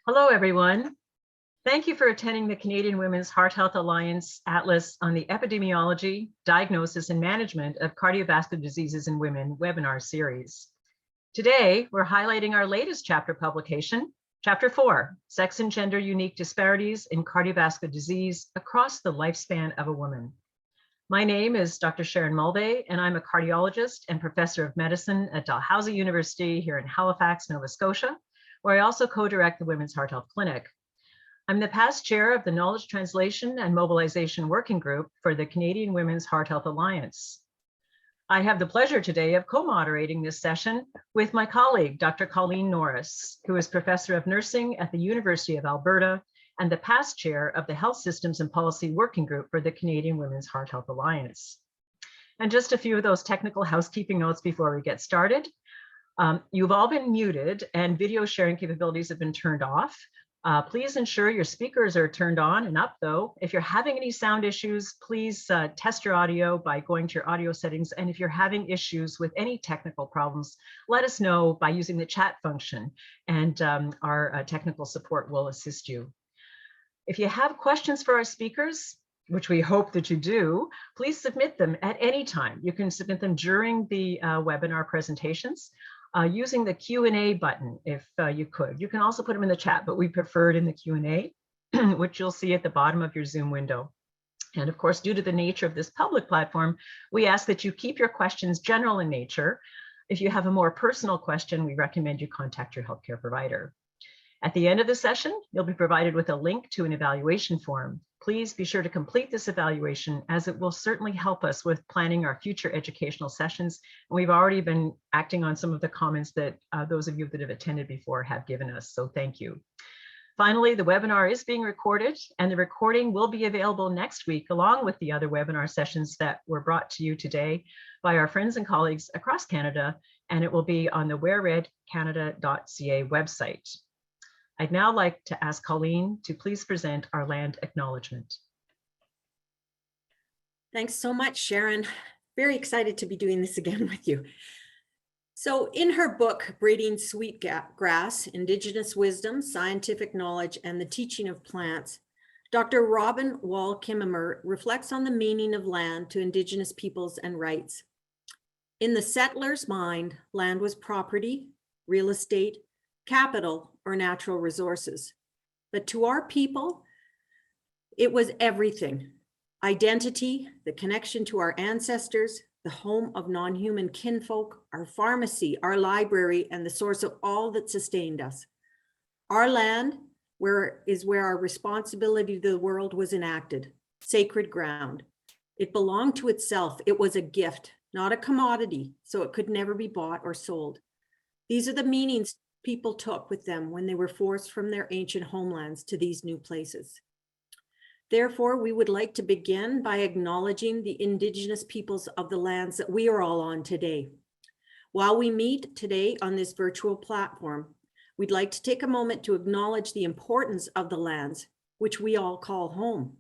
Hello, everyone. Thank you for attending the Canadian Women's Heart Health Alliance Atlas on the Epidemiology, Diagnosis, and Management of Cardiovascular Diseases in Women webinar series. Today, we're highlighting our latest chapter publication, Chapter 4, Sex and Gender Unique Disparities in Cardiovascular Disease Across the Lifespan of a Woman. My name is Dr. Sharon Mulvey, and I'm a cardiologist and professor of medicine at Dalhousie University here in Halifax, Nova Scotia, where I also co-direct the Women's Heart Health Clinic. I'm the past chair of the Knowledge Translation and Mobilization Working Group for the Canadian Women's Heart Health Alliance. I have the pleasure today of co-moderating this session with my colleague, Dr. Colleen Norris, who is professor of nursing at the University of Alberta and the past chair of the Health Systems and Policy Working Group for the Canadian Women's Heart Health Alliance. And just a few of those technical housekeeping notes before we get started. You've all been muted and video sharing capabilities have been turned off. Please ensure your speakers are turned on and up though. If you're having any sound issues, please test your audio by going to your audio settings. And if you're having issues with any technical problems, let us know by using the chat function and our technical support will assist you. If you have questions for our speakers, which we hope that you do, please submit them at any time. You can submit them during the webinar presentations. Using the Q&A button if you could. You can also put them in the chat, but we prefer it in the Q&A, which you'll see at the bottom of your Zoom window. And of course, due to the nature of this public platform, we ask that you keep your questions general in nature. If you have a more personal question, we recommend you contact your healthcare provider. At the end of the session, you'll be provided with a link to an evaluation form. Please be sure to complete this evaluation as it will certainly help us with planning our future educational sessions. And we've already been acting on some of the comments that those of you that have attended before have given us, so thank you. Finally, the webinar is being recorded and the recording will be available next week along with the other webinar sessions that were brought to you today by our friends and colleagues across Canada, and it will be on the wearredcanada.ca website. I'd now like to ask Colleen to please present our land acknowledgement. Thanks so much, Sharon. Very excited to be doing this again with you. So in her book, Braiding Sweetgrass, Indigenous Wisdom, Scientific Knowledge, and the Teaching of Plants, Dr. Robin Wall Kimmerer reflects on the meaning of land to Indigenous peoples and rights. In the settler's mind, land was property, real estate, capital, or natural resources. But to our people, it was everything. Identity, the connection to our ancestors, the home of non-human kinfolk, our pharmacy, our library, and the source of all that sustained us. Our land is where our responsibility to the world was enacted, sacred ground. It belonged to itself. It was a gift, not a commodity, so it could never be bought or sold. These are the meanings people took with them when they were forced from their ancient homelands to these new places. Therefore, we would like to begin by acknowledging the Indigenous peoples of the lands that we are all on today. While we meet today on this virtual platform, we'd like to take a moment to acknowledge the importance of the lands, which we all call home.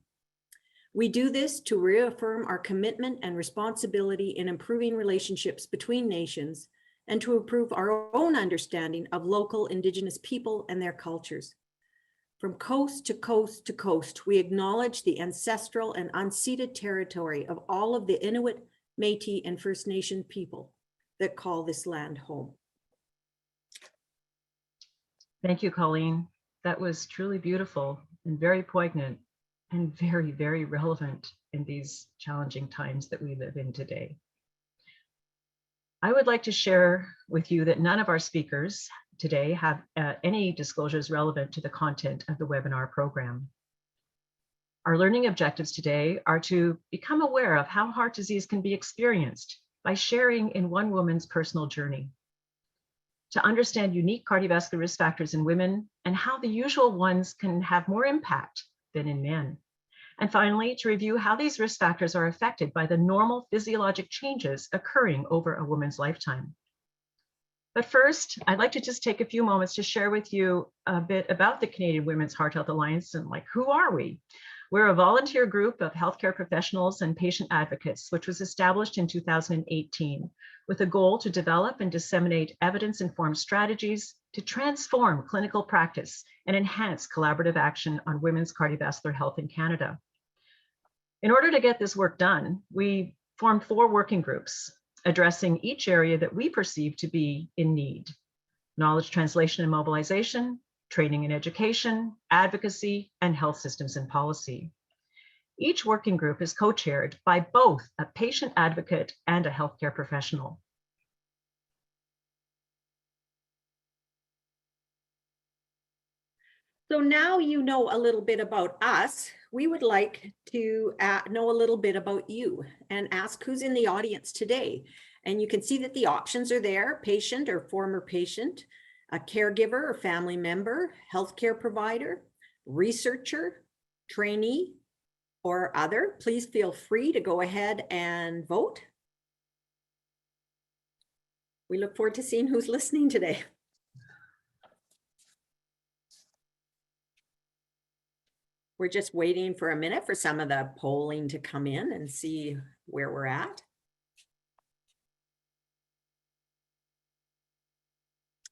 We do this to reaffirm our commitment and responsibility in improving relationships between nations and to improve our own understanding of local Indigenous people and their cultures. From coast to coast to coast, we acknowledge the ancestral and unceded territory of all of the Inuit, Métis, and First Nation people that call this land home. Thank you, Colleen. That was truly beautiful and very poignant and very, very relevant in these challenging times that we live in today. I would like to share with you that none of our speakers today have any disclosures relevant to the content of the webinar program. Our learning objectives today are to become aware of how heart disease can be experienced by sharing in one woman's personal journey, to understand unique cardiovascular risk factors in women and how the usual ones can have more impact than in men. And finally, to review how these risk factors are affected by the normal physiologic changes occurring over a woman's lifetime. But first, I'd like to just take a few moments to share with you a bit about the Canadian Women's Heart Health Alliance and who are we? We're a volunteer group of healthcare professionals and patient advocates, which was established in 2018 with a goal to develop and disseminate evidence-informed strategies to transform clinical practice and enhance collaborative action on women's cardiovascular health in Canada. In order to get this work done, we formed 4 working groups addressing each area that we perceive to be in need: knowledge translation and mobilization, training and education, advocacy, and health systems and policy. Each working group is co-chaired by both a patient advocate and a healthcare professional. So now you know a little bit about us. We would like to know a little bit about you and ask who's in the audience today. And you can see that the options are there: patient or former patient, a caregiver or family member, healthcare provider, researcher, trainee, or other. Please feel free to go ahead and vote. We look forward to seeing who's listening today. We're just waiting for a minute for some of the polling to come in and see where we're at.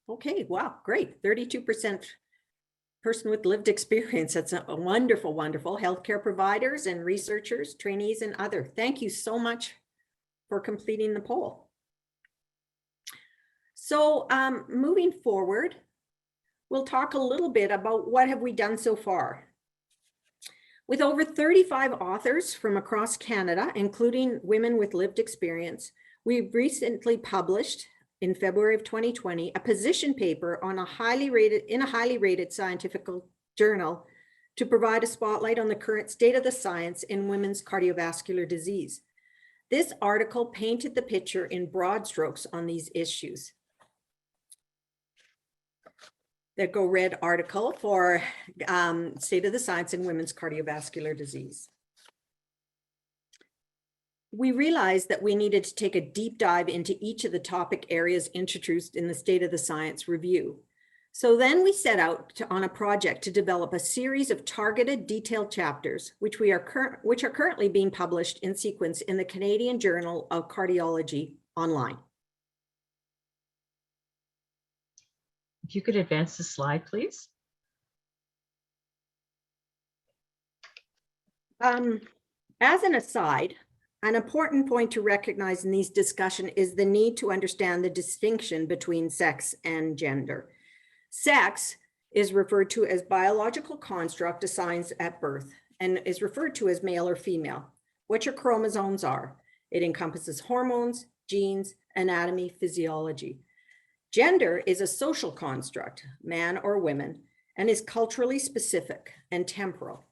Okay, wow, great. 32% person with lived experience. That's a wonderful, wonderful. Healthcare providers and researchers, trainees, and other. Thank you so much for completing the poll. So moving forward, we'll talk a little bit about what have we done so far. With over 35 authors from across Canada, including women with lived experience, we recently published in February of 2020 a position paper on a highly rated scientific journal to provide a spotlight on the current state of the science in women's cardiovascular disease. This article painted the picture in broad strokes on these issues. The Go Red article for State of the Science in Women's Cardiovascular Disease. We realized that we needed to take a deep dive into each of the topic areas introduced in the State of the Science review. So then we set out on a project to develop a series of targeted detailed chapters, which are currently being published in sequence in the Canadian Journal of Cardiology online. If you could advance the slide, please. As an aside, an important point to recognize in these discussions is the need to understand the distinction between sex and gender. Sex is referred to as biological construct assigned at birth and is referred to as male or female. What your chromosomes are. It encompasses hormones, genes, anatomy, physiology. Gender is a social construct, man or women, and is culturally specific and temporal.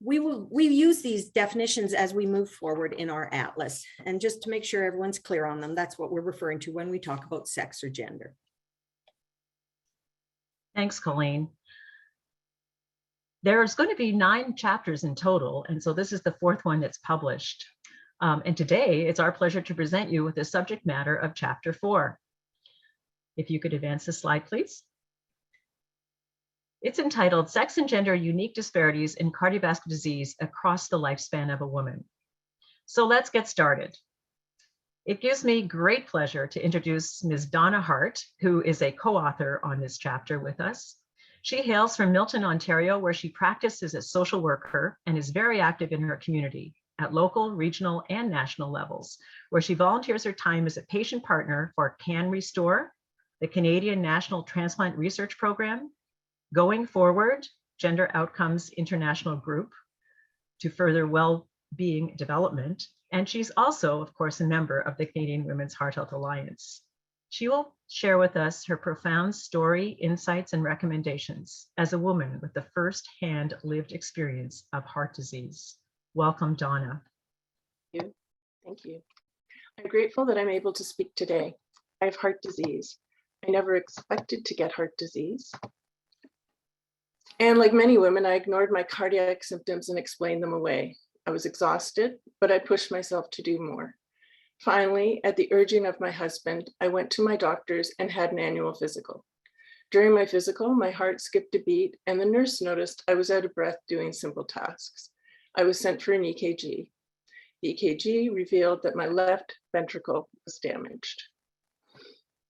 We use these definitions as we move forward in our atlas. And just to make sure everyone's clear on them, that's what we're referring to when we talk about sex or gender. Thanks, Colleen. There's going to be 9 chapters in total, and so this is the 4th one that's published. And today, it's our pleasure to present you with the subject matter of Chapter 4. If you could advance the slide, please. It's entitled Sex and Gender Unique Disparities in Cardiovascular Disease Across the Lifespan of a Woman. So let's get started. It gives me great pleasure to introduce Ms. Donna Hart, who is a co-author on this chapter with us. She hails from Milton, Ontario, where she practices as a social worker and is very active in her community at local, regional, and national levels, where she volunteers her time as a patient partner for Can Restore, the Canadian National Transplant Research Program, Going Forward, Gender Outcomes International Group to further well-being development. And she's also, of course, a member of the Canadian Women's Heart Health Alliance. She will share with us her profound story, insights, and recommendations as a woman with the first-hand lived experience of heart disease. Welcome, Donna. Thank you. I'm grateful that I'm able to speak today. I have heart disease. I never expected to get heart disease. And like many women, I ignored my cardiac symptoms and explained them away. I was exhausted, but I pushed myself to do more. Finally, at the urging of my husband, I went to my doctors and had an annual physical. During my physical, my heart skipped a beat and the nurse noticed I was out of breath doing simple tasks. I was sent for an EKG. The EKG revealed that my left ventricle was damaged.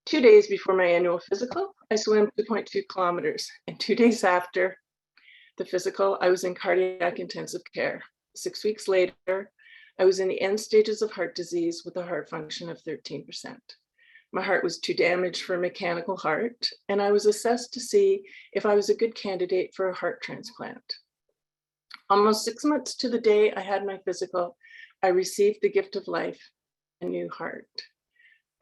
2 days before my annual physical, I swam 2.2 kilometers. And 2 days after the physical, I was in cardiac intensive care. 6 weeks later, I was in the end stages of heart disease with a heart function of 13%. My heart was too damaged for a mechanical heart, and I was assessed to see if I was a good candidate for a heart transplant. Almost 6 months to the day I had my physical, I received the gift of life, a new heart.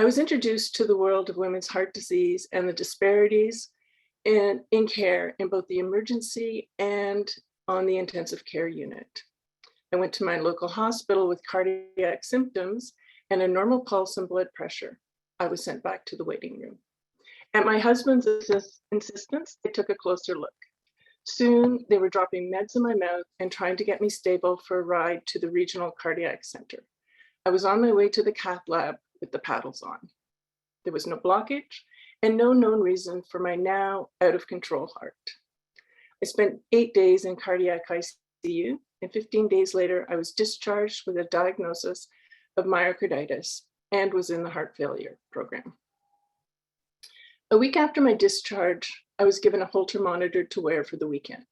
I was introduced to the world of women's heart disease and the disparities in care in both the emergency and on the intensive care unit. I went to my local hospital with cardiac symptoms and a normal pulse and blood pressure. I was sent back to the waiting room. At my husband's insistence, they took a closer look. Soon, they were dropping meds in my mouth and trying to get me stable for a ride to the regional cardiac center. I was on my way to the cath lab with the paddles on. There was no blockage and no known reason for my now out of control heart. I spent 8 days in cardiac ICU, and 15 days later, I was discharged with a diagnosis of myocarditis and was in the heart failure program. A week after my discharge, I was given a Holter monitor to wear for the weekend.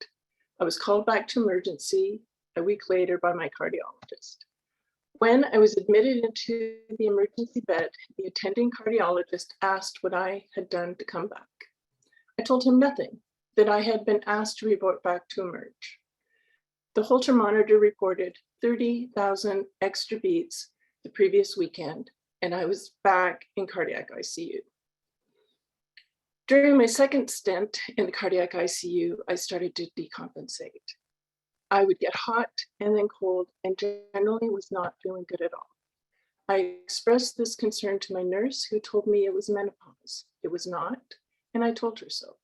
I was called back to emergency a week later by my cardiologist. When I was admitted into the emergency bed, the attending cardiologist asked what I had done to come back. I told him nothing, that I had been asked to report back to emerge. The Holter monitor reported 30,000 extra beats the previous weekend, and I was back in cardiac ICU. During my second stint in the cardiac ICU, I started to decompensate. I would get hot and then cold and generally was not feeling good at all. I expressed this concern to my nurse, who told me it was menopause. It was not, and I told her so.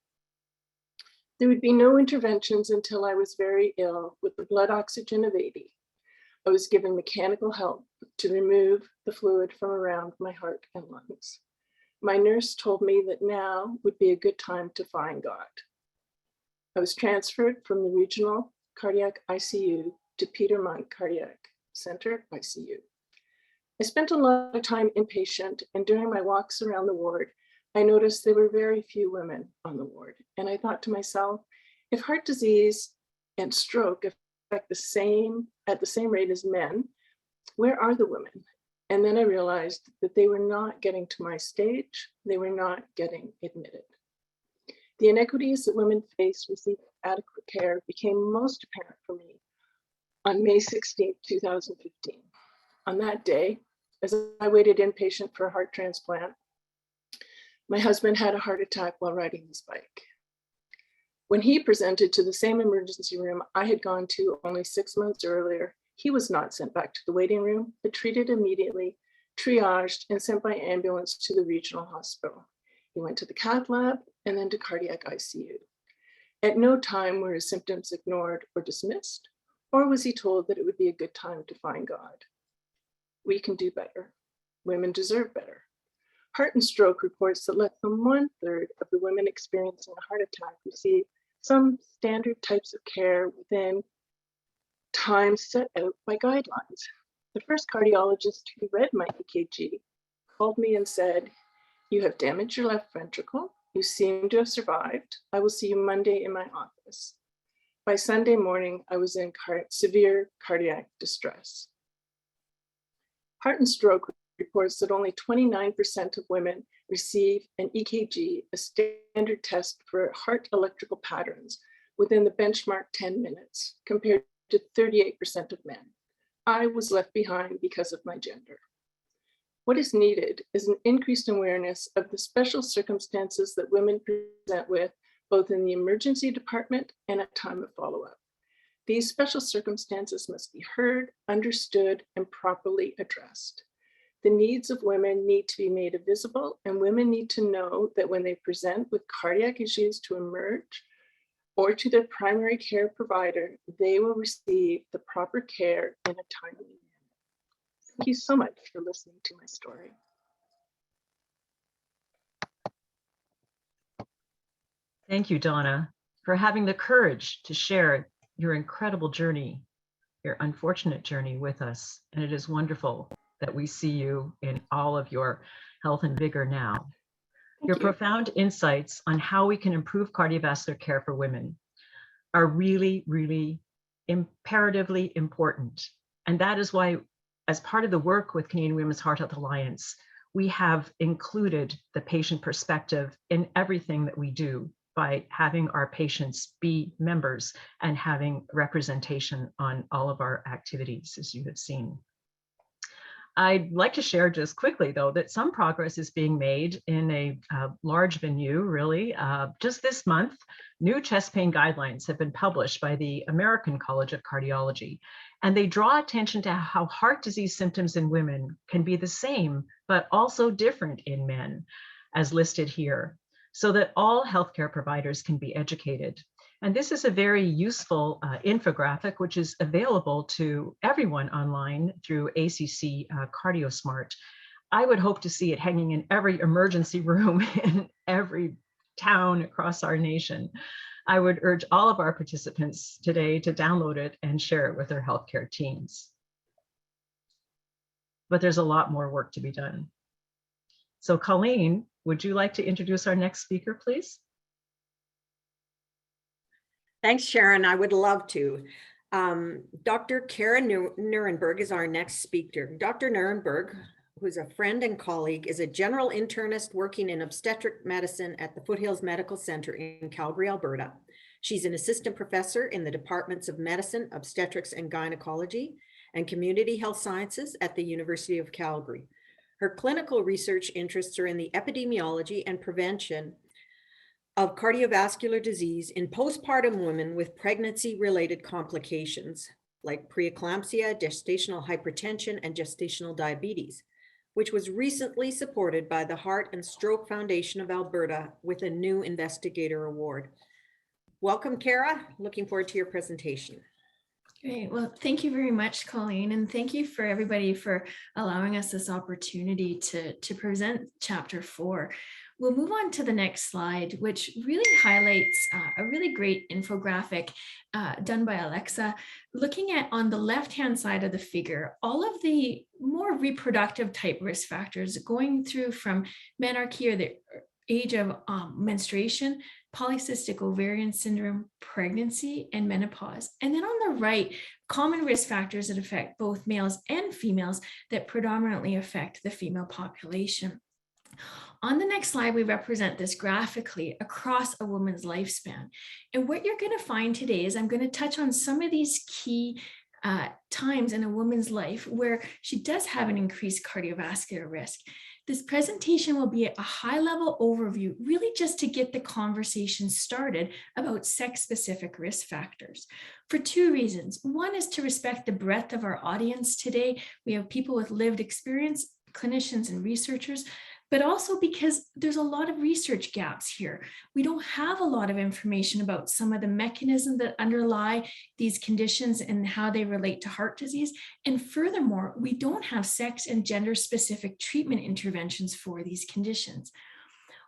There would be no interventions until I was very ill with the blood oxygen of 80. I was given mechanical help to remove the fluid from around my heart and lungs. My nurse told me that now would be a good time to find God. I was transferred from the regional cardiac ICU to Peter Monk Cardiac Center ICU. I spent a lot of time inpatient, and during my walks around the ward, I noticed there were very few women on the ward. And I thought to myself, if heart disease and stroke affect at the same rate as men, where are the women? And then I realized that they were not getting to my stage, they were not getting admitted. The inequities that women face receiving adequate care became most apparent for me on May 16, 2015. On that day, as I waited inpatient for a heart transplant, my husband had a heart attack while riding his bike. When he presented to the same emergency room I had gone to only 6 months earlier, he was not sent back to the waiting room, but treated immediately, triaged, and sent by ambulance to the regional hospital. He went to the cath lab and then to cardiac ICU. At no time were his symptoms ignored or dismissed, or was he told that it would be a good time to find God. We can do better. Women deserve better. Heart and Stroke reports that less than 1/3 of the women experiencing a heart attack receive some standard types of care within time set out by guidelines. The first cardiologist who read my EKG called me and said, "You have damaged your left ventricle. You seem to have survived. I will see you Monday in my office." By Sunday morning, I was in severe cardiac distress. Heart and Stroke reports that only 29% of women receive an EKG, a standard test for heart electrical patterns, within the benchmark 10 minutes, compared to 38% of men. I was left behind because of my gender. What is needed is an increased awareness of the special circumstances that women present with, both in the emergency department and at time of follow-up. These special circumstances must be heard, understood, and properly addressed. The needs of women need to be made visible, and women need to know that when they present with cardiac issues to emerge or to their primary care provider, they will receive the proper care in a timely manner. Thank you so much for listening to my story. Thank you, Donna, for having the courage to share your incredible journey, your unfortunate journey with us. And it is wonderful that we see you in all of your health and vigor now. Your Thank you. profound insights on how we can improve cardiovascular care for women are really, really imperatively important. And that is why, as part of the work with Canadian Women's Heart Health Alliance, we have included the patient perspective in everything that we do by having our patients be members and having representation on all of our activities, as you have seen. I'd like to share just quickly, though, that some progress is being made in a large venue, really. Just this month, new chest pain guidelines have been published by the American College of Cardiology, and they draw attention to how heart disease symptoms in women can be the same, but also different in men, as listed here, so that all healthcare providers can be educated. And this is a very useful infographic, which is available to everyone online through ACC CardioSmart. I would hope to see it hanging in every emergency room in every town across our nation. I would urge all of our participants today to download it and share it with their healthcare teams. But there's a lot more work to be done. So Colleen, would you like to introduce our next speaker, please? Thanks, Sharon. I would love to. Dr. Kara Nierenberg is our next speaker. Dr. Nierenberg, who's a friend and colleague, is a general internist working in obstetric medicine at the Foothills Medical Center in Calgary, Alberta. She's an assistant professor in the departments of medicine, obstetrics and gynecology, and community health sciences at the University of Calgary. Her clinical research interests are in the epidemiology and prevention of cardiovascular disease in postpartum women with pregnancy-related complications like preeclampsia, gestational hypertension, and gestational diabetes, which was recently supported by the Heart and Stroke Foundation of Alberta with a new investigator award. Welcome, Kara. Looking forward to your presentation. Great. Well, thank you very much, Colleen, and thank you for everybody for allowing us this opportunity to present Chapter 4. We'll move on to the next slide, which really highlights a really great infographic done by Alexa, looking at, on the left-hand side of the figure, all of the more reproductive type risk factors going through from menarche, or the age of menstruation, polycystic ovarian syndrome, pregnancy, and menopause. And then on the right, common risk factors that affect both males and females that predominantly affect the female population. On the next slide, we represent this graphically across a woman's lifespan. And what you're going to find today is I'm going to touch on some of these key times in a woman's life where she does have an increased cardiovascular risk. This presentation will be a high-level overview, really just to get the conversation started about sex-specific risk factors for two reasons. One is to respect the breadth of our audience today. We have people with lived experience, clinicians and researchers, but also because there's a lot of research gaps here. We don't have a lot of information about some of the mechanisms that underlie these conditions and how they relate to heart disease. And furthermore, we don't have sex and gender specific treatment interventions for these conditions.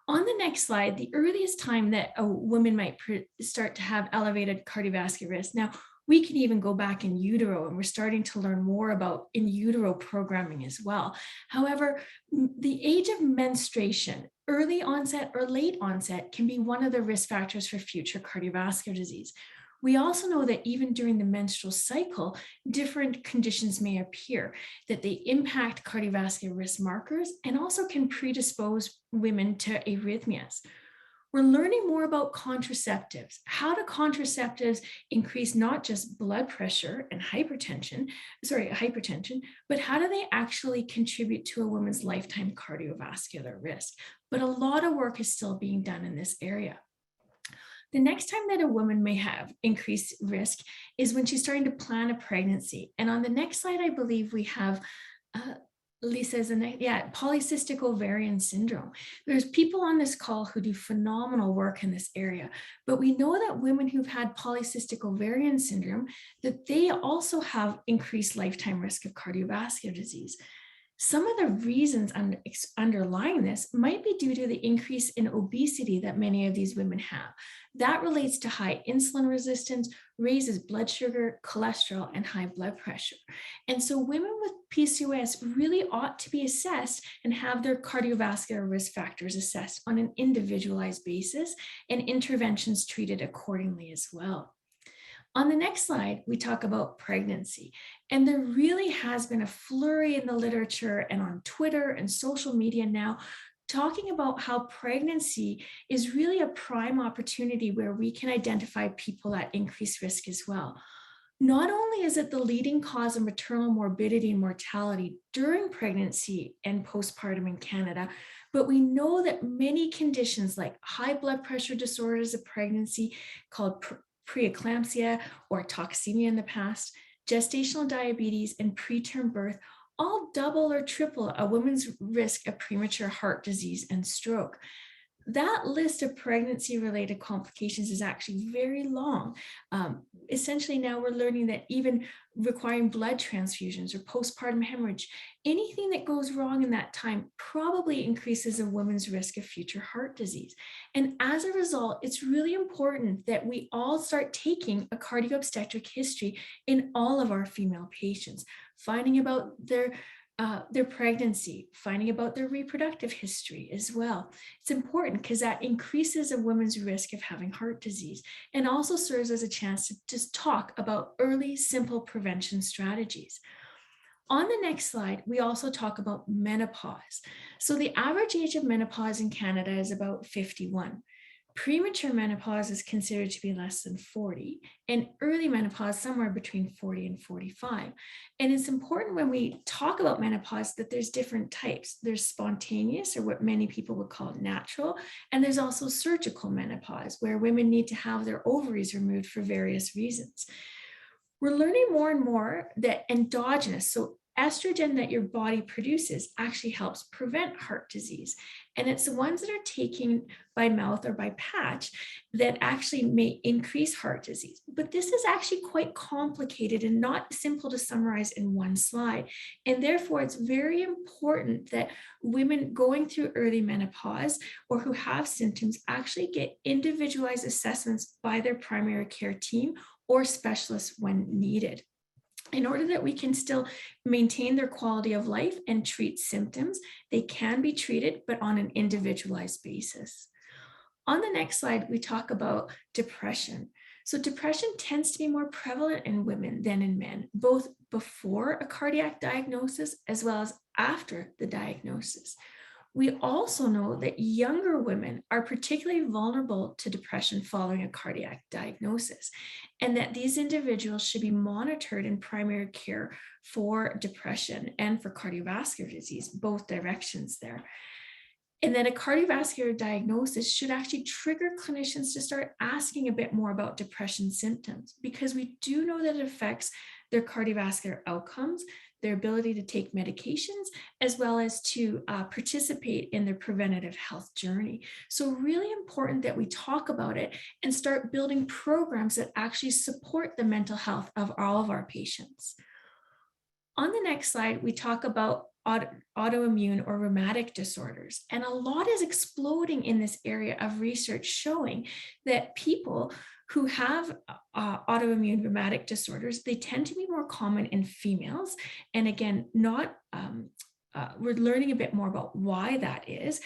On the next slide, the earliest time that a woman might start to have elevated cardiovascular risk. Now, we can even go back in utero, and we're starting to learn more about in utero programming as well. However, the age of menstruation, early onset or late onset, can be one of the risk factors for future cardiovascular disease. We also know that even during the menstrual cycle, different conditions may appear, that they impact cardiovascular risk markers and also can predispose women to arrhythmias. We're learning more about contraceptives. How do contraceptives increase not just blood pressure and hypertension, but how do they actually contribute to a woman's lifetime cardiovascular risk? But a lot of work is still being done in this area. The next time that a woman may have increased risk is when she's starting to plan a pregnancy. And on the next slide, I believe we have Lisa's polycystic ovarian syndrome. There's people on this call who do phenomenal work in this area, but we know that women who've had polycystic ovarian syndrome, that they also have increased lifetime risk of cardiovascular disease. Some of the reasons underlying this might be due to the increase in obesity that many of these women have. That relates to high insulin resistance, raises blood sugar, cholesterol, and high blood pressure. And so women with PCOS really ought to be assessed and have their cardiovascular risk factors assessed on an individualized basis and interventions treated accordingly as well. On the next slide, we talk about pregnancy. And there really has been a flurry in the literature and on Twitter and social media now, talking about how pregnancy is really a prime opportunity where we can identify people at increased risk as well. Not only is it the leading cause of maternal morbidity and mortality during pregnancy and postpartum in Canada, but we know that many conditions like high blood pressure disorders of pregnancy called preeclampsia or toxemia in the past, gestational diabetes, and preterm birth all double or triple a woman's risk of premature heart disease and stroke. That list of pregnancy-related complications is actually very long. Essentially, now we're learning that even requiring blood transfusions or postpartum hemorrhage, anything that goes wrong in that time probably increases a woman's risk of future heart disease. And as a result, it's really important that we all start taking a cardio-obstetric history in all of our female patients, finding about their pregnancy, finding about their reproductive history as well. It's important because that increases a woman's risk of having heart disease and also serves as a chance to just talk about early, simple prevention strategies. On the next slide, we also talk about menopause. So the average age of menopause in Canada is about 51. Premature menopause is considered to be less than 40, and early menopause somewhere between 40 and 45. And it's important when we talk about menopause that there's different types. There's spontaneous, or what many people would call natural, and there's also surgical menopause, where women need to have their ovaries removed for various reasons. We're learning more and more that endogenous, so estrogen that your body produces, actually helps prevent heart disease. And it's the ones that are taken by mouth or by patch that actually may increase heart disease. But this is actually quite complicated and not simple to summarize in one slide. And therefore, it's very important that women going through early menopause or who have symptoms actually get individualized assessments by their primary care team or specialists when needed, in order that we can still maintain their quality of life and treat symptoms. They can be treated, but on an individualized basis. On the next slide, we talk about depression. So depression tends to be more prevalent in women than in men, both before a cardiac diagnosis as well as after the diagnosis. We also know that younger women are particularly vulnerable to depression following a cardiac diagnosis, and that these individuals should be monitored in primary care for depression and for cardiovascular disease, both directions there. And then a cardiovascular diagnosis should actually trigger clinicians to start asking a bit more about depression symptoms, because we do know that it affects their cardiovascular outcomes, their ability to take medications, as well as to participate in their preventative health journey. So really important that we talk about it and start building programs that actually support the mental health of all of our patients. On the next slide, we talk about autoimmune or rheumatic disorders. And a lot is exploding in this area of research showing that people who have autoimmune rheumatic disorders, they tend to be more common in females. And again, we're learning a bit more about why that is,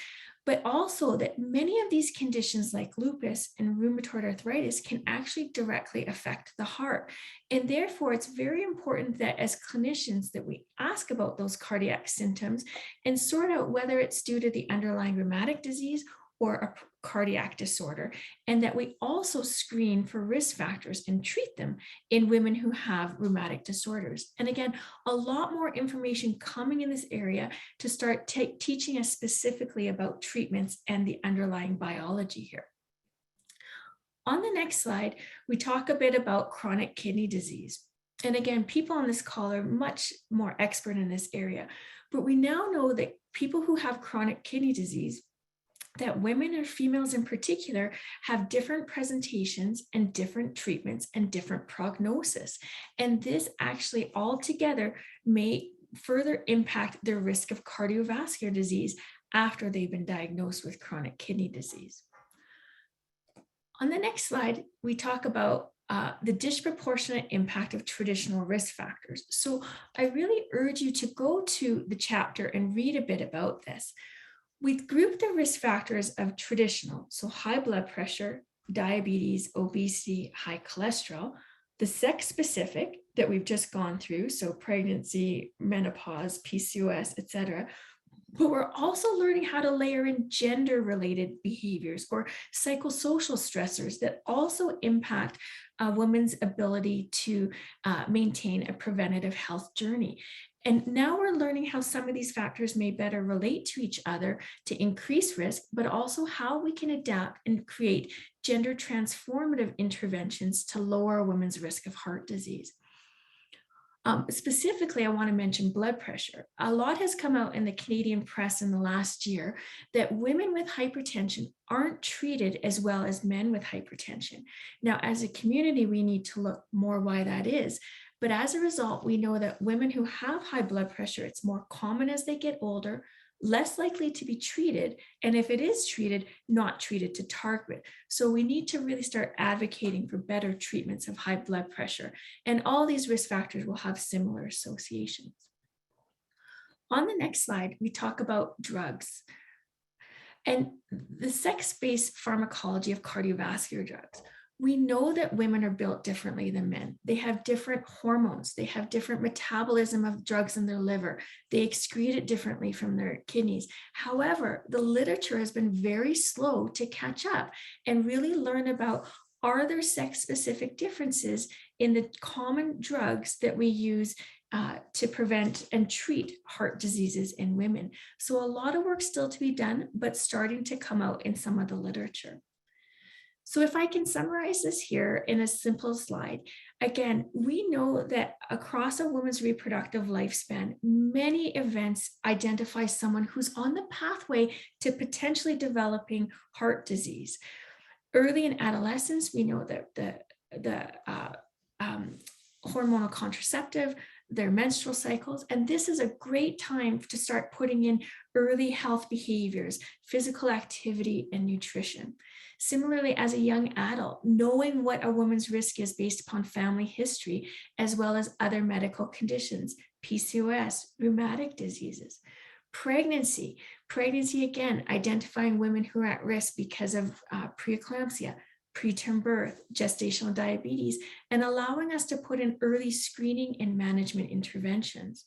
but also that many of these conditions like lupus and rheumatoid arthritis can actually directly affect the heart. And therefore, it's very important that as clinicians that we ask about those cardiac symptoms and sort out whether it's due to the underlying rheumatic disease or a cardiac disorder, and that we also screen for risk factors and treat them in women who have rheumatic disorders. And again, a lot more information coming in this area to start teaching us specifically about treatments and the underlying biology here. On the next slide, we talk a bit about chronic kidney disease. And again, people on this call are much more expert in this area, but we now know that people who have chronic kidney disease, that women or females in particular have different presentations and different treatments and different prognosis. And this actually altogether may further impact their risk of cardiovascular disease after they've been diagnosed with chronic kidney disease. On the next slide, we talk about the disproportionate impact of traditional risk factors. So I really urge you to go to the chapter and read a bit about this. We've grouped the risk factors of traditional, so high blood pressure, diabetes, obesity, high cholesterol, the sex specific that we've just gone through, so pregnancy, menopause, PCOS, etc. But we're also learning how to layer in gender-related behaviors or psychosocial stressors that also impact a woman's ability to maintain a preventative health journey. And now we're learning how some of these factors may better relate to each other to increase risk, but also how we can adapt and create gender transformative interventions to lower a woman's risk of heart disease. Specifically, I want to mention blood pressure. A lot has come out in the Canadian press in the last year that women with hypertension aren't treated as well as men with hypertension. Now, as a community, we need to look more why that is. But as a result, we know that women who have high blood pressure, it's more common as they get older, less likely to be treated, and if it is treated, not treated to target. So we need to really start advocating for better treatments of high blood pressure, and all these risk factors will have similar associations. On the next slide, we talk about drugs and the sex-based pharmacology of cardiovascular drugs. We know that women are built differently than men. They have different hormones. They have different metabolism of drugs in their liver. They excrete it differently from their kidneys. However, the literature has been very slow to catch up and really learn about, are there sex-specific differences in the common drugs that we use to prevent and treat heart diseases in women. So a lot of work still to be done, but starting to come out in some of the literature. So if I can summarize this here in a simple slide, again, we know that across a woman's reproductive lifespan, many events identify someone who's on the pathway to potentially developing heart disease. Early in adolescence, we know that the hormonal contraceptive, their menstrual cycles, and this is a great time to start putting in early health behaviors, physical activity, and nutrition. Similarly, as a young adult, knowing what a woman's risk is based upon family history, as well as other medical conditions, PCOS, rheumatic diseases. Pregnancy again, identifying women who are at risk because of preeclampsia, preterm birth, gestational diabetes, and allowing us to put in early screening and management interventions.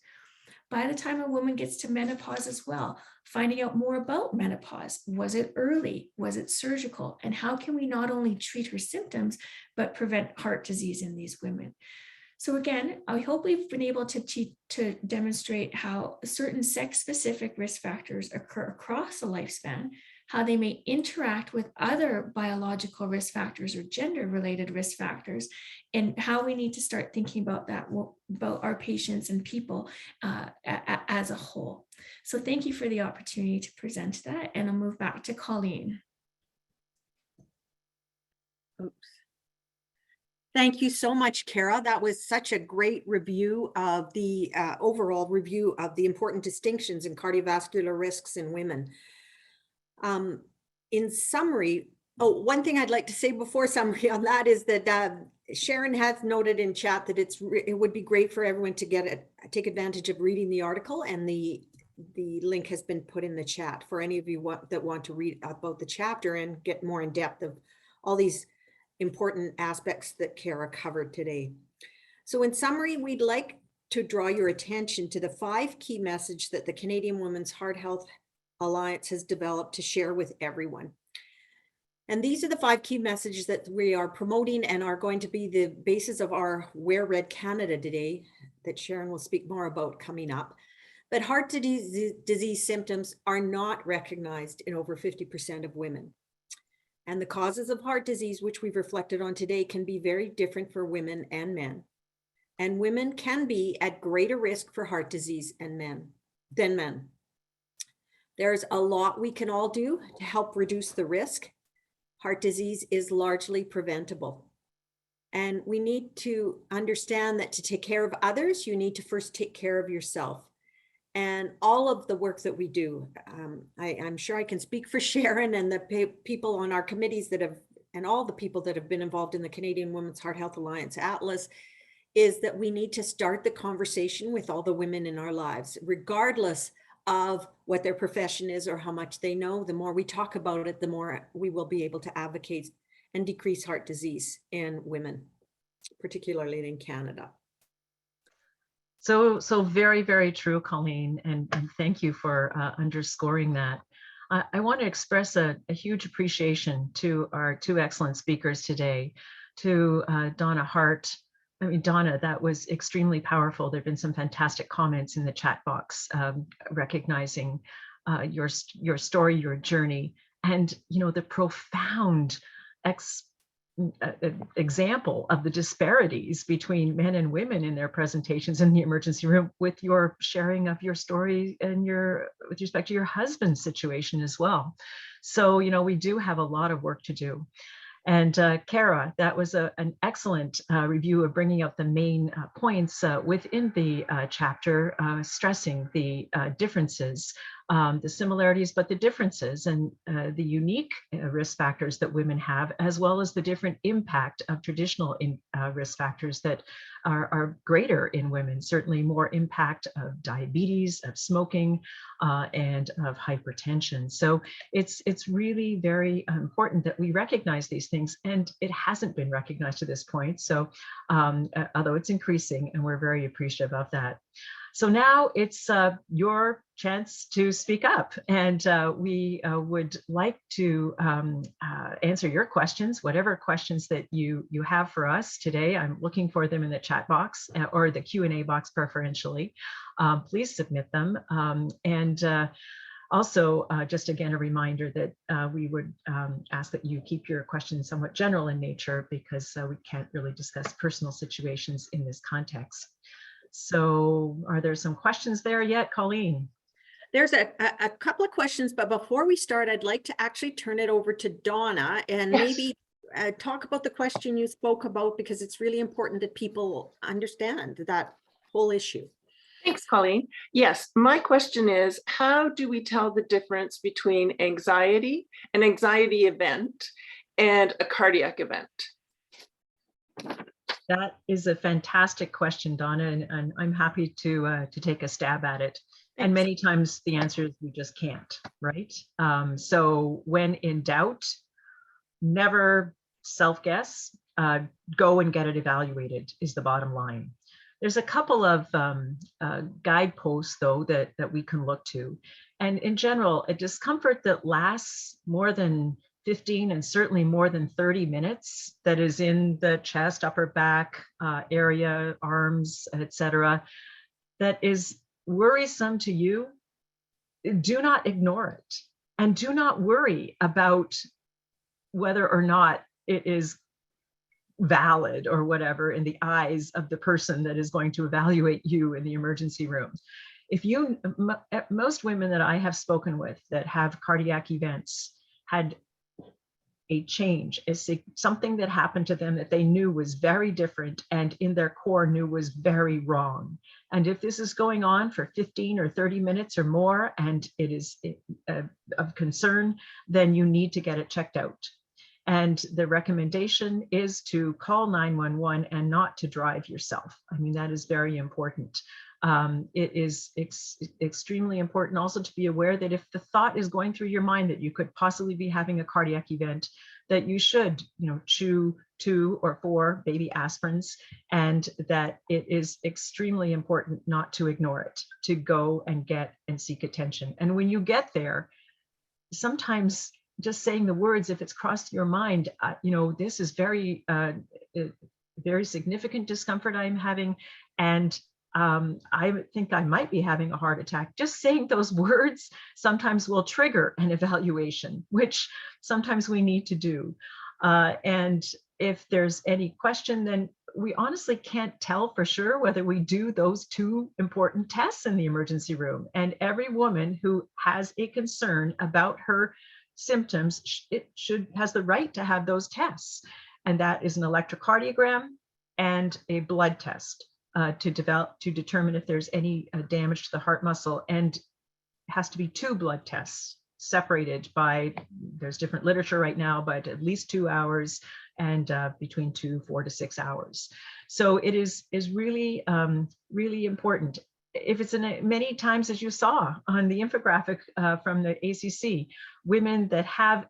By the time a woman gets to menopause as well, finding out more about menopause. Was it early? Was it surgical? And how can we not only treat her symptoms, but prevent heart disease in these women? So again, I hope we've been able to demonstrate how certain sex-specific risk factors occur across the lifespan, how they may interact with other biological risk factors or gender-related risk factors, and how we need to start thinking about that, about our patients and people as a whole. So thank you for the opportunity to present that, and I'll move back to Colleen. Oops. Thank you so much, Kara. That was such a great review of the overall review of the important distinctions in cardiovascular risks in women. In summary, one thing I'd like to say before summary on that is that Sharon has noted in chat that it would be great for everyone to take advantage of reading the article, and the link has been put in the chat for any of you that want to read about the chapter and get more in depth of all these important aspects that Kara covered today. So in summary, we'd like to draw your attention to the 5 key messages that the Canadian Women's Heart Health Alliance has developed to share with everyone. And these are the 5 key messages that we are promoting and are going to be the basis of our Wear Red Canada today, that Sharon will speak more about coming up. But heart disease symptoms are not recognized in over 50% of women. And the causes of heart disease, which we've reflected on today, can be very different for women and men. And women can be at greater risk for heart disease than men. There's a lot we can all do to help reduce the risk. Heart disease is largely preventable. And we need to understand that to take care of others, you need to first take care of yourself. and all of the work that we do. I'm sure I can speak for Sharon and the people on our committees that have, and all the people that have been involved in the Canadian Women's Heart Health Alliance Atlas, is that we need to start the conversation with all the women in our lives, regardless of what their profession is or how much they know. The more we talk about it, the more we will be able to advocate and decrease heart disease in women, particularly in Canada. So very, very true, Colleen, and thank you for underscoring that. I want to express a huge appreciation to our two excellent speakers today, to Donna Hart. I mean, Donna, that was extremely powerful. There have been some fantastic comments in the chat box recognizing your story, your journey, and the profound example of the disparities between men and women in their presentations in the emergency room, with your sharing of your story and with respect to your husband's situation as well. So, we do have a lot of work to do. And Kara, that was an excellent review of bringing out the main points within the chapter, stressing the differences, the similarities, but the differences, and the unique risk factors that women have, as well as the different impact of traditional risk factors that are greater in women, certainly more impact of diabetes, of smoking, and of hypertension. So it's really very important that we recognize these things, and it hasn't been recognized to this point. So although it's increasing, and we're very appreciative of that. So now it's your chance to speak up, and we would like to answer your questions, whatever questions that you have for us today. I'm looking for them in the chat box or the Q&A box preferentially. Please submit them. Also, just again, a reminder that we would ask that you keep your questions somewhat general in nature, because we can't really discuss personal situations in this context. So are there some questions there yet, Colleen? There's a couple of questions, but before we start, I'd like to actually turn it over to Donna and maybe talk about the question you spoke about, because it's really important that people understand that whole issue. Thanks, Colleen. Yes, my question is, how do we tell the difference between anxiety, an anxiety event, and a cardiac event? That is a fantastic question, Donna, and I'm happy to take a stab at it. Thanks. And many times the answer is we just can't, right? So when in doubt, never self-guess, go and get it evaluated is the bottom line. There's a couple of guideposts, though, that we can look to. And in general, a discomfort that lasts more than 15 and certainly more than 30 minutes, that is in the chest, upper back area, arms, etc., that is worrisome to you, do not ignore it. And do not worry about whether or not it is valid or whatever in the eyes of the person that is going to evaluate you in the emergency room. If most women that I have spoken with that have cardiac events had a change, something that happened to them that they knew was very different and in their core knew was very wrong. And if this is going on for 15 or 30 minutes or more and it is of concern, then you need to get it checked out. And the recommendation is to call 911 and not to drive yourself. I mean, that is very important. It is extremely important also to be aware that if the thought is going through your mind that you could possibly be having a cardiac event, that you should, chew 2 or 4 baby aspirins, and that it is extremely important not to ignore it, to go and get and seek attention. And when you get there, sometimes just saying the words, if it's crossed your mind, this is very significant discomfort I'm having, and I think I might be having a heart attack. Just saying those words sometimes will trigger an evaluation, which sometimes we need to do. And if there's any question, then we honestly can't tell for sure whether we do those 2 important tests in the emergency room. And every woman who has a concern about her symptoms, has the right to have those tests. And that is an electrocardiogram and a blood test. to determine if there's any damage to the heart muscle, and it has to be 2 blood tests separated by, there's different literature right now, but at least 2 hours and between 4 to 6 hours. So it is really, really important. If it's in many times, as you saw on the infographic from the ACC, women that have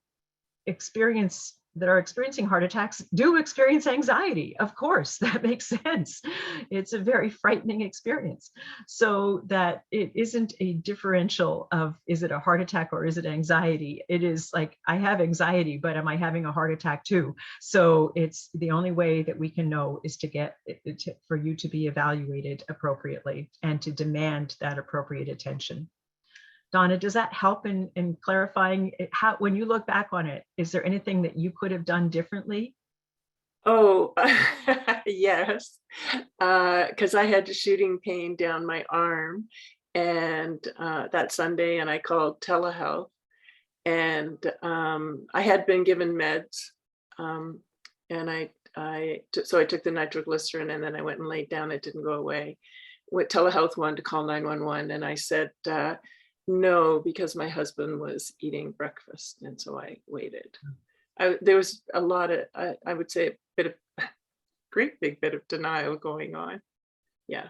that are experiencing heart attacks do experience anxiety. Of course, that makes sense. It's a very frightening experience. So that it isn't a differential of, is it a heart attack or is it anxiety? It is like, I have anxiety, but am I having a heart attack too? So it's the only way that we can know is for you to be evaluated appropriately and to demand that appropriate attention. Donna, does that help in clarifying how, when you look back on it, is there anything that you could have done differently? Oh, yes, because I had shooting pain down my arm, and that Sunday, and I called telehealth, and I had been given meds, and so I took the nitroglycerin, and then I went and laid down. It didn't go away. What telehealth wanted to call 911, and I said, no, because my husband was eating breakfast, and so I waited. There was a lot of, I would say, great big bit of denial going on. Yeah.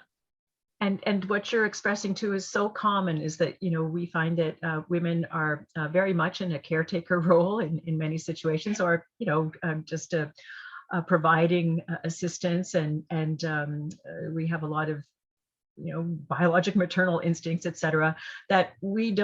And what you're expressing too is so common, is that, we find that women are very much in a caretaker role in many situations, or, just providing assistance, and we have a lot of biologic maternal instincts, et cetera, that we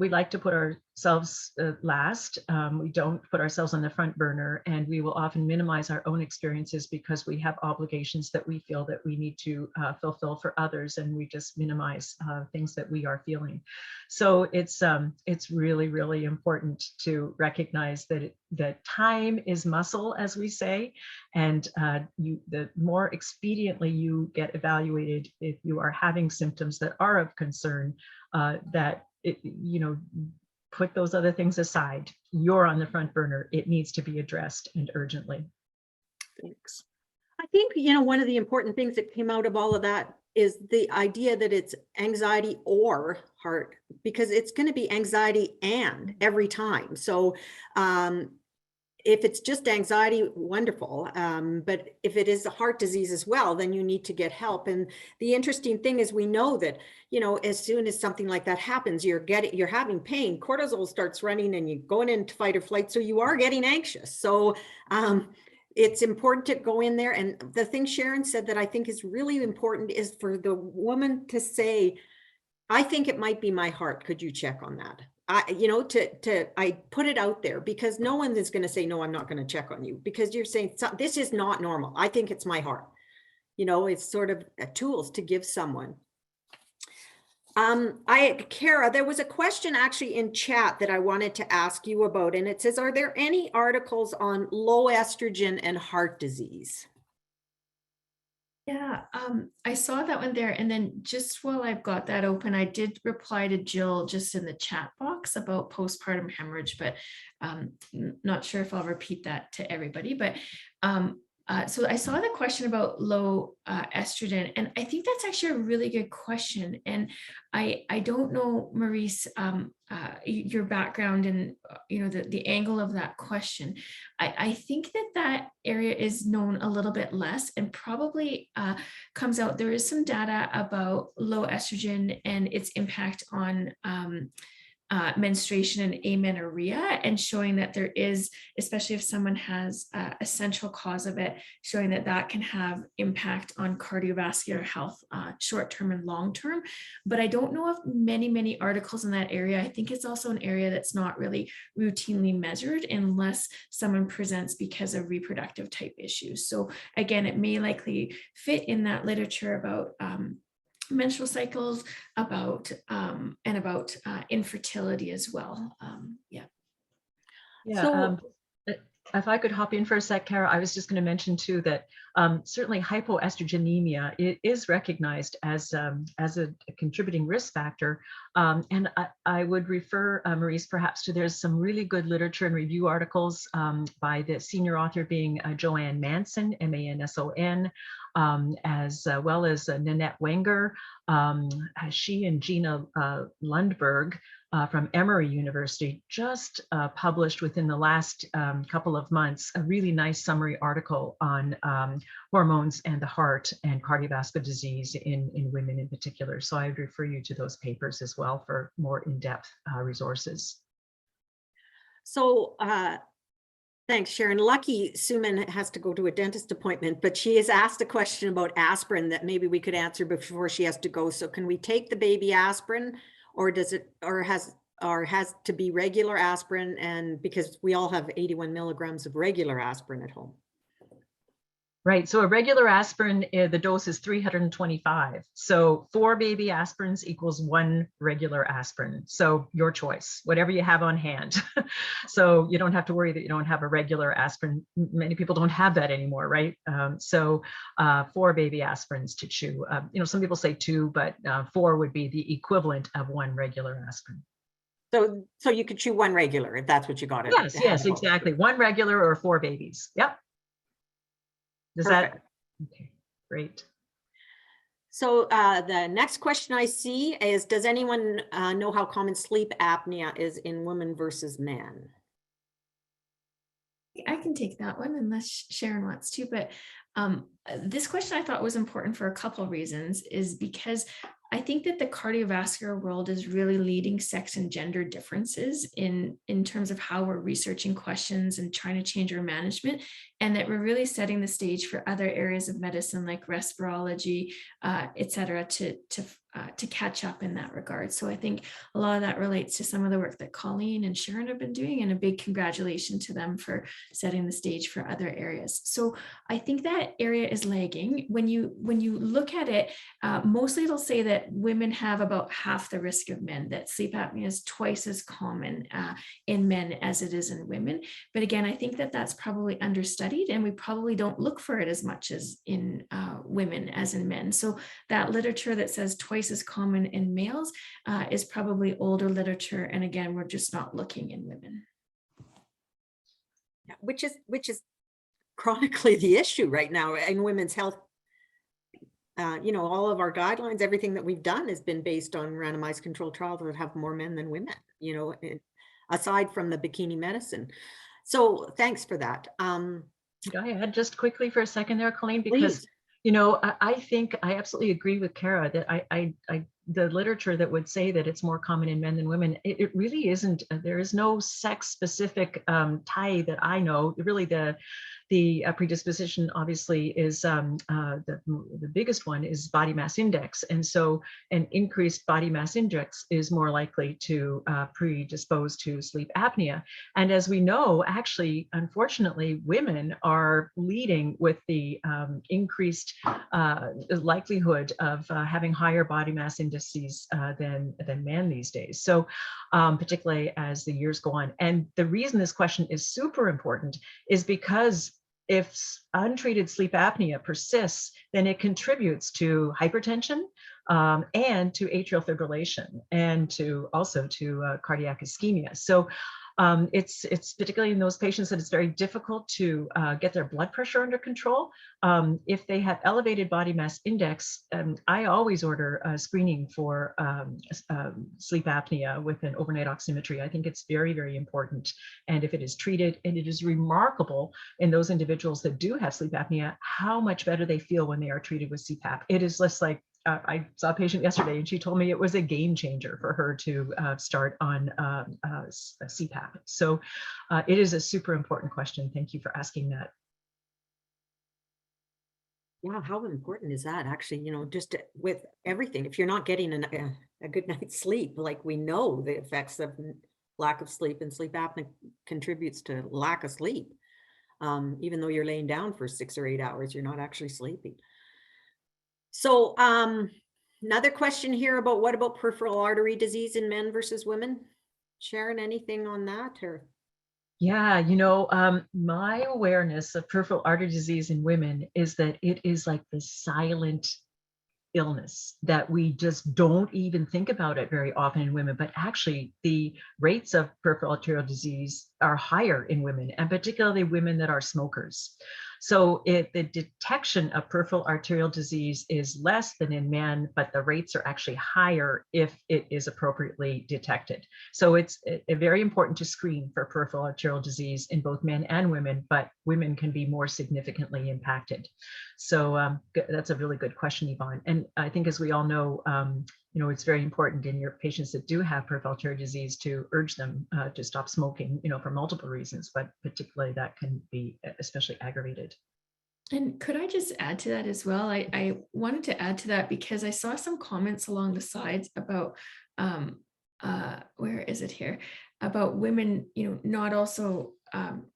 like to put ourselves last. We don't put ourselves on the front burner, and we will often minimize our own experiences because we have obligations that we feel that we need to fulfill for others, and we just minimize things that we are feeling. So it's really, really important to recognize that time is muscle, as we say, and the more expediently you get evaluated if you are having symptoms that are of concern, put those other things aside. You're on the front burner. It needs to be addressed, and urgently. Thanks. I think, one of the important things that came out of all of that is the idea that it's anxiety or heart, because it's going to be anxiety and every time. So if it's just anxiety, wonderful. But if it is a heart disease as well, then you need to get help. And the interesting thing is, we know that, as soon as something like that happens, you're having pain, cortisol starts running, and you're going into fight or flight. So you are getting anxious. So it's important to go in there. And the thing Sharon said that I think is really important is for the woman to say, I think it might be my heart. Could you check on that? I put it out there, because no one is going to say, no, I'm not going to check on you, because you're saying this is not normal. I think it's my heart. It's sort of tools to give someone. Kara, there was a question actually in chat that I wanted to ask you about, and it says, are there any articles on low estrogen and heart disease? Yeah, I saw that one there. And then just while I've got that open, I did reply to Jill just in the chat box about postpartum hemorrhage, but not sure if I'll repeat that to everybody. But so I saw the question about low estrogen, and I think that's actually a really good question. And I don't know, Maurice, your background and the angle of that question. I think that area is known a little bit less, and probably comes out. There is some data about low estrogen and its impact on menstruation and amenorrhea, and showing that there is, especially if someone has a central cause of it, showing that can have impact on cardiovascular health, short-term and long-term. But I don't know of many articles in that area. I think it's also an area that's not really routinely measured unless someone presents because of reproductive type issues. So again, it may likely fit in that literature about menstrual cycles, about infertility as well. Yeah. So, if I could hop in for a sec, Kara, I was just going to mention too that certainly hypoestrogenemia is recognized as a contributing risk factor. And I would refer, Maurice, perhaps to there's some really good literature and review articles by the senior author being Joanne Manson, M-A-N-S-O-N, as well as Nanette Wenger. She and Gina Lundberg from Emory University just published within the last couple of months a really nice summary article on hormones and the heart and cardiovascular disease in women in particular. So I would refer you to those papers as well for more in-depth resources. So thanks, Sharon. Lucky Suman has to go to a dentist appointment, but she has asked a question about aspirin that maybe we could answer before she has to go. So can we take the baby aspirin, or does it, or has to be regular aspirin? And because we all have 81 milligrams of regular aspirin at home. Right, so a regular aspirin, the dose is 325. So 4 baby aspirins equals 1 regular aspirin. So your choice, whatever you have on hand. So you don't have to worry that you don't have a regular aspirin. Many people don't have that anymore, right? 4 baby aspirins to chew. Some people say 2, but 4 would be the equivalent of 1 regular aspirin. So you could chew 1 regular if that's what you got. Yes, exactly. 1 regular or 4 babies. Yep. Does Perfect. that? Okay, great. So the next question I see is, does anyone know how common sleep apnea is in women versus men? I can take that one unless Sharon wants to, but this question I thought was important for a couple of reasons, is because I think that the cardiovascular world is really leading sex and gender differences in terms of how we're researching questions and trying to change our management, and that we're really setting the stage for other areas of medicine like respirology, et cetera, to catch up in that regard. So I think a lot of that relates to some of the work that Colleen and Sharon have been doing, and a big congratulations to them for setting the stage for other areas. So I think that area is lagging. When you look at it, mostly it'll say that women have about half the risk of men, that sleep apnea is twice as common in men as it is in women. But again, I think that that's probably understudied, and we probably don't look for it as much as in women as in men. So that literature that says twice as common in males is probably older literature. And again, we're just not looking in women. Yeah, which is chronically the issue right now in women's health. All of our guidelines, everything that we've done has been based on randomized controlled trials that have more men than women, aside from the bikini medicine. So thanks for that. Could I add just quickly for a second there, Colleen, because Please. I think I absolutely agree with Kara that the literature that would say that it's more common in men than women, it really isn't. There is no sex specific tie that I know. Really, the predisposition obviously is the biggest one is body mass index, and so an increased body mass index is more likely to predispose to sleep apnea. And as we know, actually, unfortunately, women are leading with the increased likelihood of having higher body mass indices than men these days. So particularly as the years go on. And the reason this question is super important is because if untreated sleep apnea persists, then it contributes to hypertension and to atrial fibrillation, and also to cardiac ischemia. So it's particularly in those patients that it's very difficult to get their blood pressure under control. If they have elevated body mass index, I always order screening for sleep apnea with an overnight oximetry. I think it's very, very important. And if it is treated, and it is remarkable in those individuals that do have sleep apnea, how much better they feel when they are treated with CPAP. It is less like, I saw a patient yesterday and she told me it was a game changer for her to start on CPAP. So it is a super important question. Thank you for asking that. Yeah, how important is that actually, just with everything, if you're not getting a good night's sleep, like we know the effects of lack of sleep, and sleep apnea contributes to lack of sleep. Even though you're laying down for 6 or 8 hours, you're not actually sleeping. So another question here about what about peripheral artery disease in men versus women? Sharon, anything on that? Or Yeah, my awareness of peripheral artery disease in women is that it is like the silent illness that we just don't even think about it very often in women, but actually the rates of peripheral arterial disease are higher in women, and particularly women that are smokers. So the detection of peripheral arterial disease is less than in men, but the rates are actually higher if it is appropriately detected. So it's very important to screen for peripheral arterial disease in both men and women, but women can be more significantly impacted. So that's a really good question, Yvonne. And I think, as we all know, it's very important in your patients that do have peripheral arterial disease to urge them to stop smoking, for multiple reasons, but particularly that can be especially aggravated. And could I just add to that as well? I wanted to add to that because I saw some comments along the sides about, where is it here? About women, not also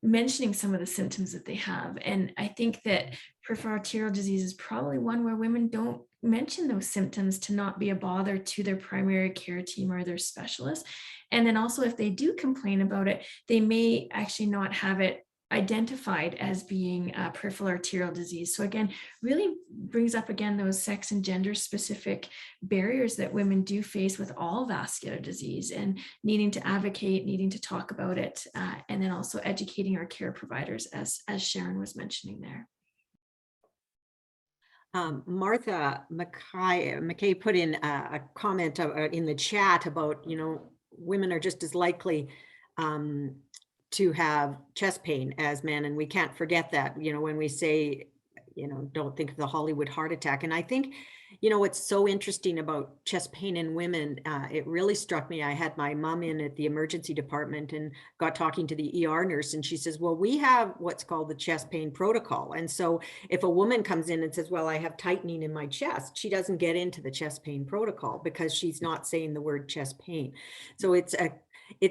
mentioning some of the symptoms that they have. And I think that peripheral arterial disease is probably one where women don't mention those symptoms to not be a bother to their primary care team or their specialist. And then also, if they do complain about it, they may actually not have it identified as being peripheral arterial disease. So again, really brings up again those sex and gender specific barriers that women do face with all vascular disease, and needing to advocate, needing to talk about it, and then also educating our care providers, as Sharon was mentioning there. Martha McKay put in a comment in the chat about, women are just as likely to have chest pain as men. And we can't forget that, when we say, don't think of the Hollywood heart attack. And I think, what's so interesting about chest pain in women, it really struck me. I had my mom in at the emergency department and got talking to the ER nurse, and she says, well, we have what's called the chest pain protocol. And so if a woman comes in and says, well, I have tightening in my chest, she doesn't get into the chest pain protocol because she's not saying the word chest pain. So it's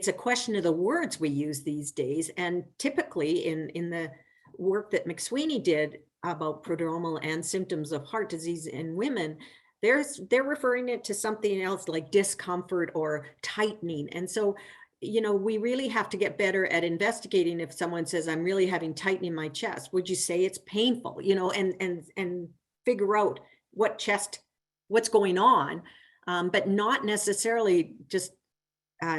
a question of the words we use these days. And typically in the work that McSweeney did about prodromal and symptoms of heart disease in women, they're referring it to something else like discomfort or tightening. And so, we really have to get better at investigating. If someone says, I'm really having tightening in my chest, would you say it's painful, and figure out what's going on, but not necessarily just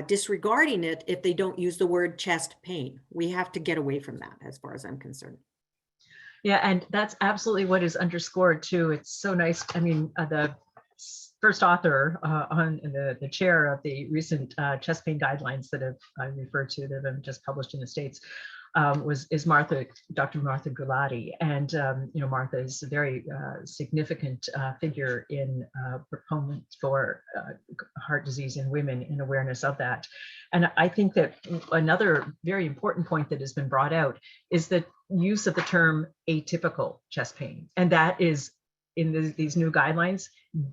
disregarding it if they don't use the word chest pain. We have to get away from that, as far as I'm concerned. Yeah, and that's absolutely what is underscored too. It's so nice. I mean, the first author on the chair of the recent chest pain guidelines that I referred to, that have been just published in the States, is Dr. Martha Gulati. And, Martha is a very significant figure in proponent for heart disease in women and awareness of that. And I think that another very important point that has been brought out is the use of the term atypical chest pain. And that is, in these new guidelines,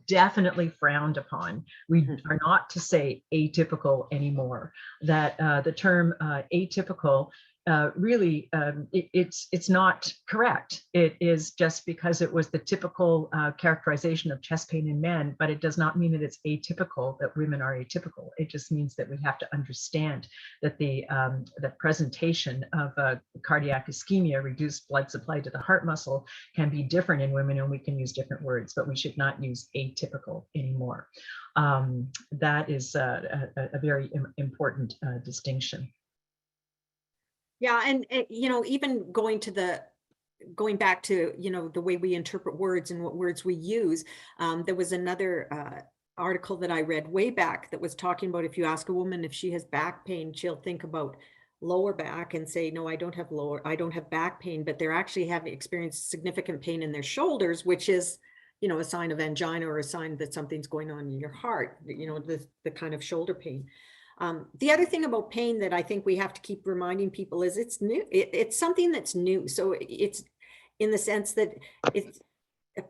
definitely frowned upon. We are not to say atypical anymore. That the term atypical really, it's not correct. It is just because it was the typical characterization of chest pain in men, but it does not mean that it's atypical, that women are atypical. It just means that we have to understand that the presentation of cardiac ischemia, reduced blood supply to the heart muscle, can be different in women, and we can use different words, but we should not use atypical anymore. That is a very important distinction. Yeah, and even going back to the way we interpret words and what words we use, there was another article that I read way back that was talking about, if you ask a woman if she has back pain, she'll think about lower back and say, no, I don't have back pain, but they're actually having experienced significant pain in their shoulders, which is a sign of angina or a sign that something's going on in your heart, the kind of shoulder pain. The other thing about pain that I think we have to keep reminding people is it's new. It's something that's new. So it's in the sense that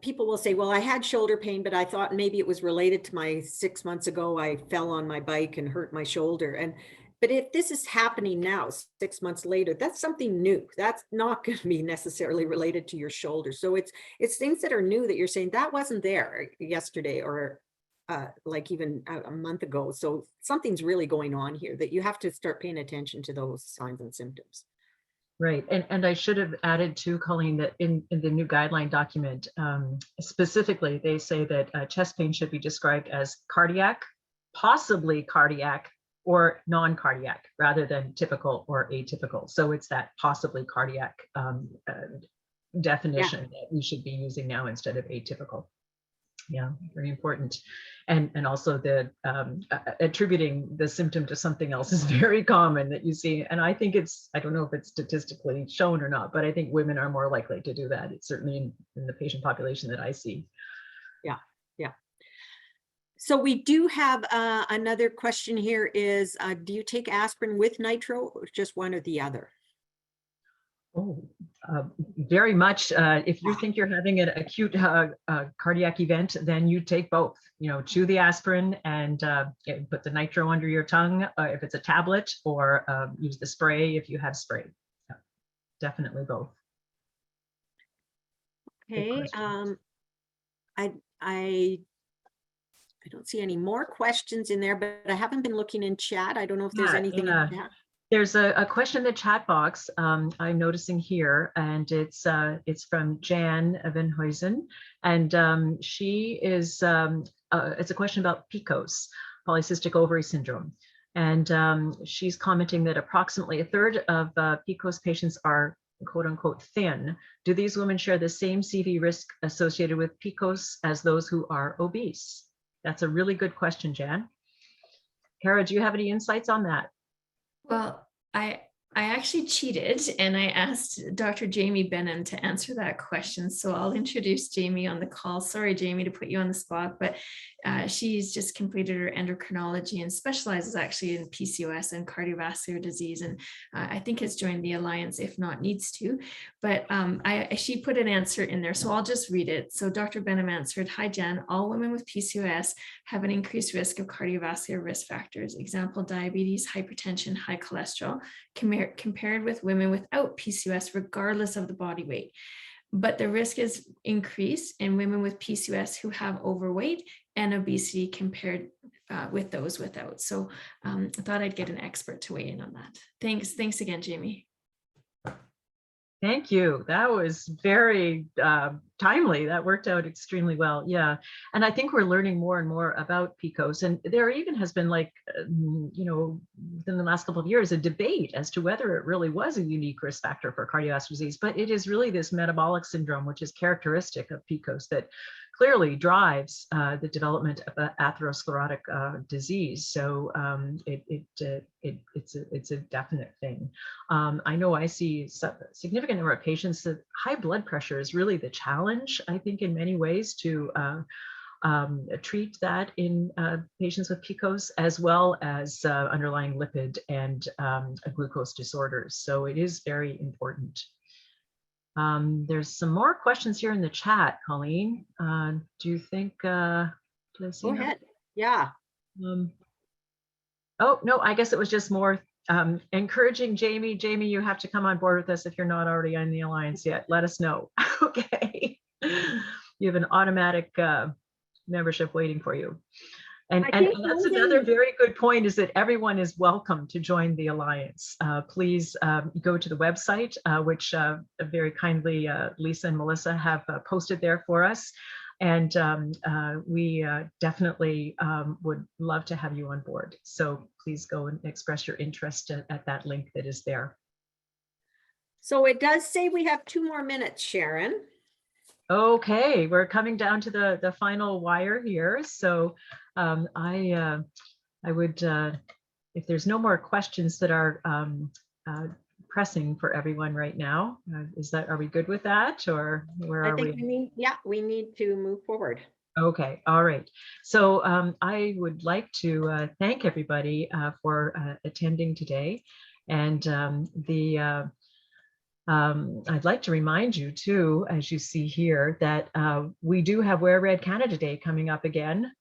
people will say, well, I had shoulder pain, but I thought maybe it was related to my 6 months ago, I fell on my bike and hurt my shoulder. But if this is happening now, 6 months later, that's something new. That's not going to be necessarily related to your shoulder. So it's things that are new that you're saying that wasn't there yesterday or like even a month ago. So something's really going on here that you have to start paying attention to those signs and symptoms. Right. And I should have added too, Colleen, that in the new guideline document, specifically, they say that chest pain should be described as cardiac, possibly cardiac, or non-cardiac, rather than typical or atypical. So it's that possibly cardiac definition that we should be using now instead of atypical. Yeah, very important. And also the attributing the symptom to something else is very common that you see. And I think I don't know if it's statistically shown or not, but I think women are more likely to do that. It's certainly in the patient population that I see. Yeah, yeah. So we do have another question here is, do you take aspirin with nitro or just one or the other? Oh, very much. If you think you're having an acute cardiac event, then you take both. You know, chew the aspirin and put the nitro under your tongue if it's a tablet, or use the spray if you have spray. Yeah, definitely both. Okay. I don't see any more questions in there, but I haven't been looking in chat. I don't know if there's anything in chat. There's a question in the chat box I'm noticing here, and it's from Jan Evenhuizen, and she is it's a question about PCOS, polycystic ovary syndrome, and she's commenting that approximately a third of PCOS patients are quote unquote thin. Do these women share the same CV risk associated with PCOS as those who are obese? That's a really good question, Jan. Kara, do you have any insights on that? Well, I actually cheated and I asked Dr. Jamie Benham to answer that question. So I'll introduce Jamie on the call. Sorry, Jamie, to put you on the spot, but she's just completed her endocrinology and specializes actually in PCOS and cardiovascular disease. And I think has joined the Alliance, if not needs to, but she put an answer in there. So I'll just read it. So Dr. Benham answered, "Hi, Jen, all women with PCOS have an increased risk of cardiovascular risk factors. Example, diabetes, hypertension, high cholesterol, compared with women without PCOS, regardless of the body weight. But the risk is increased in women with PCOS who have overweight and obesity compared with those without." So I thought I'd get an expert to weigh in on that. Thanks again, Jamie. Thank you. That was very timely. That worked out extremely well. Yeah. And I think we're learning more and more about PCOS. And there even has been, like, you know, within the last couple of years, a debate as to whether it really was a unique risk factor for cardiovascular disease. But it is really this metabolic syndrome, which is characteristic of PCOS, that clearly drives the development of atherosclerotic disease. So it's a definite thing. I know I see a significant number of patients that high blood pressure is really the challenge, I think, in many ways to treat that in patients with PCOS, as well as underlying lipid and glucose disorders. So it is very important. There's some more questions here in the chat, Colleen. Do you think, did I see? Go ahead. Yeah. Oh, no, I guess it was just more encouraging Jamie. Jamie, you have to come on board with us if you're not already on the Alliance yet. Let us know. Okay. You have an automatic membership waiting for you. And that's another very good point, is that everyone is welcome to join the Alliance. Please go to the website, which very kindly Lisa and Melissa have posted there for us. And we definitely would love to have you on board. So please go and express your interest at that link that is there. So it does say we have 2 more minutes, Sharon. Okay, we're coming down to the final wire here. So I would, if there's no more questions that are pressing for everyone right now, are we good with that, or where are we? We need to move forward. Okay, all right. So I would like to thank everybody for attending today, and I'd like to remind you too, as you see here, that we do have Wear Red Canada Day coming up again.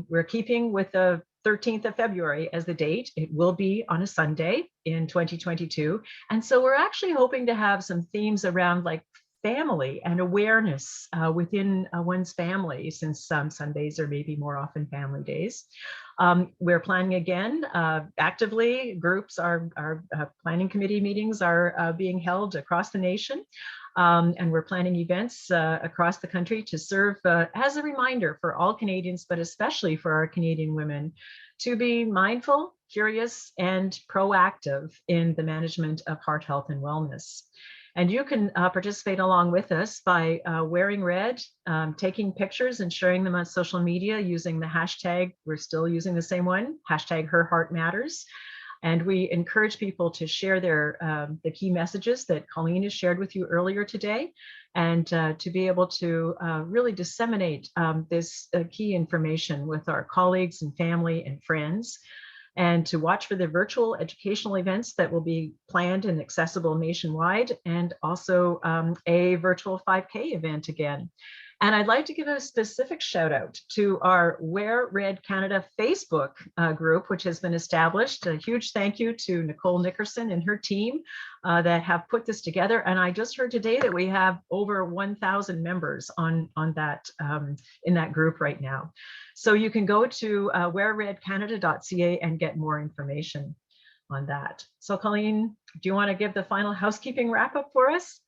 We're keeping with the 13th of February as the date. It will be on a Sunday in 2022. And so we're actually hoping to have some themes around, like, family and awareness within one's family, since Sundays are maybe more often family days. We're planning again actively. Groups our planning committee meetings are being held across the nation. And we're planning events across the country to serve as a reminder for all Canadians, but especially for our Canadian women, to be mindful, curious, and proactive in the management of heart health and wellness. And you can participate along with us by wearing red, taking pictures and sharing them on social media using the hashtag, we're still using the same one, hashtag Her Heart Matters. And we encourage people to share the key messages that Colleen has shared with you earlier today, and to be able to really disseminate this key information with our colleagues and family and friends, and to watch for the virtual educational events that will be planned and accessible nationwide, and also a virtual 5K event again. And I'd like to give a specific shout out to our Wear Red Canada Facebook group, which has been established. A huge thank you to Nicole Nickerson and her team that have put this together. And I just heard today that we have over 1,000 members on that in that group right now. So you can go to wearredcanada.ca and get more information on that. So Colleen, do you want to give the final housekeeping wrap up for us?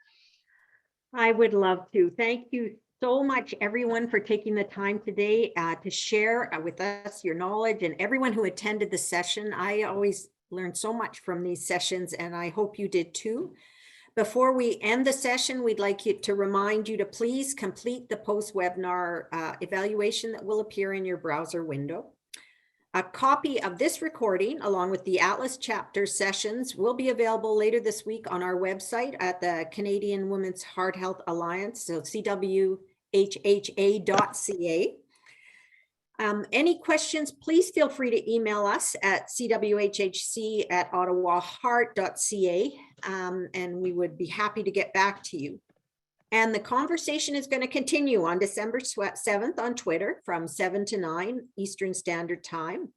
I would love to. Thank you so much, everyone, for taking the time today to share with us your knowledge, and everyone who attended the session. I always learn so much from these sessions, and I hope you did too. Before we end the session, we'd like you to remind you to please complete the post-webinar evaluation that will appear in your browser window. A copy of this recording, along with the Atlas chapter sessions, will be available later this week on our website at the Canadian Women's Heart Health Alliance, so CWHHA.ca. Any questions, please feel free to email us at CWHHC@ottawaheart.ca, and we would be happy to get back to you. And the conversation is going to continue on December 7th on Twitter from 7 to 9 Eastern Standard Time.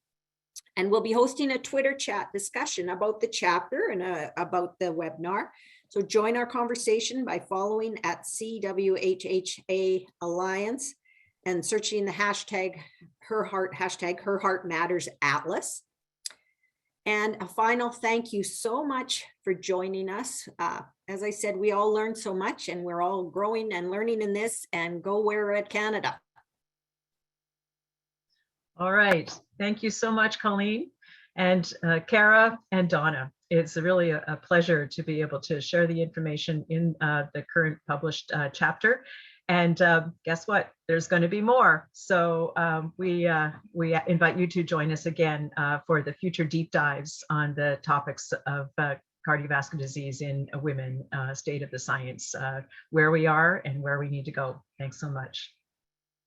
And we'll be hosting a Twitter chat discussion about the chapter and about the webinar. So join our conversation by following at CWHHA Alliance and searching the hashtag Her Heart Matters Atlas. And a final thank you so much for joining us. As I said, we all learned so much, and we're all growing and learning in this, and go Wear Red Canada. All right. Thank you so much, Colleen and Cara and Donna. It's really a pleasure to be able to share the information in the current published chapter. And guess what? There's going to be more. So we invite you to join us again for the future deep dives on the topics of cardiovascular disease in women, state of the science, where we are and where we need to go. Thanks so much.